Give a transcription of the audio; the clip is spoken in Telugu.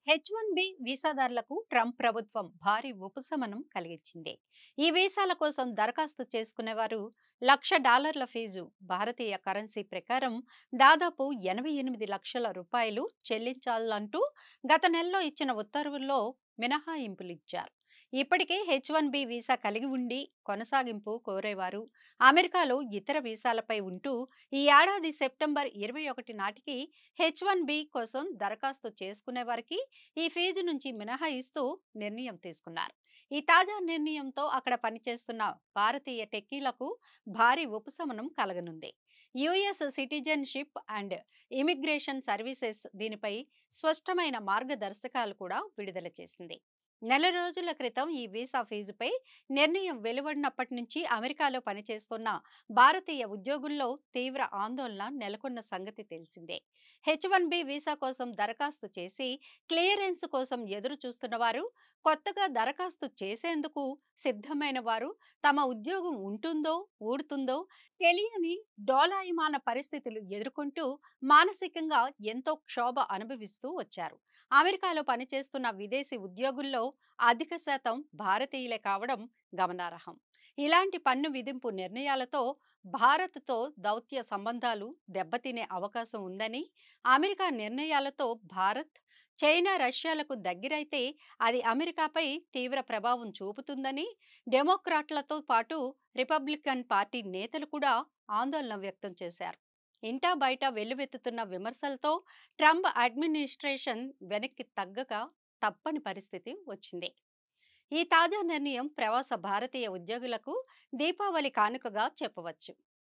హెచ్-1బి వీసాదారులకు ట్రంప్ ప్రభుత్వం భారీ ఉపశమనం కలిగించింది. ఈ వీసాల కోసం దరఖాస్తు చేసుకునేవారు $1,00,000 ఫీజు భారతీయ కరెన్సీ ప్రకారం దాదాపు 88 లక్షల రూపాయలు చెల్లించాలంటూ గత నెలలో ఇచ్చిన ఉత్తర్వుల్లో మినహాయింపులు ఇచ్చారు. ఇప్పటికే హెచ్-1బి వీసా కలిగి ఉండి కొనసాగింపు కోరేవారు అమెరికాలో ఇతర వీసాలపై ఉంటూ ఈ ఏడాది సెప్టెంబర్ 21 నాటికి హెచ్-1బి కోసం దరఖాస్తు చేసుకునే వారికి ఈ ఫీజు నుంచి మినహాయిస్తూ నిర్ణయం తీసుకున్నారు. ఈ తాజా నిర్ణయంతో అక్కడ పనిచేస్తున్న భారతీయ టెక్కీలకు భారీ ఉపశమనం కలగనుంది. US citizenship and immigration services దీనిపై స్పష్టమైన మార్గదర్శకాలు కూడా విడుదల చేసింది. నెల రోజుల క్రితం ఈ వీసా ఫీజుపై నిర్ణయం వెలువడినప్పటి నుంచి అమెరికాలో పనిచేస్తున్న భారతీయ ఉద్యోగుల్లో తీవ్ర ఆందోళన నెలకొన్న సంగతి తెలిసిందే. హెచ్-1బి వీసా కోసం దరఖాస్తు చేసి క్లియరెన్స్ కోసం ఎదురు చూస్తున్న వారు, కొత్తగా దరఖాస్తు చేసేందుకు సిద్ధమైన వారు తమ ఉద్యోగం ఉంటుందో ఊడుతుందో తెలియని డోలాయమాన పరిస్థితులు ఎదుర్కొంటూ మానసికంగా ఎంతో క్షోభ అనుభవిస్తూ వచ్చారు. అమెరికాలో పనిచేస్తున్న విదేశీ ఉద్యోగుల్లో అధిక శాతం భారతీయులే కావడం గమనార్హం. ఇలాంటి పన్ను విధింపు నిర్ణయాలతో భారత్తో దౌత్య సంబంధాలు దెబ్బతినే అవకాశం ఉందని, అమెరికా నిర్ణయాలతో భారత్, చైనా, రష్యాలకు దగ్గరైతే అది అమెరికాపై తీవ్ర ప్రభావం చూపుతుందని డెమోక్రాట్లతో పాటు రిపబ్లికన్ పార్టీ నేతలు కూడా ఆందోళన వ్యక్తం చేశారు. ఇంటా బయట వెల్లువెత్తుతున్న విమర్శలతో ట్రంప్ అడ్మినిస్ట్రేషన్ వెనక్కి తగ్గక తప్పని పరిస్థితి వచ్చింది. ఈ తాజా నిర్ణయం ప్రవాస భారతీయ ఉద్యోగులకు దీపావళి కానుకగా చెప్పవచ్చు.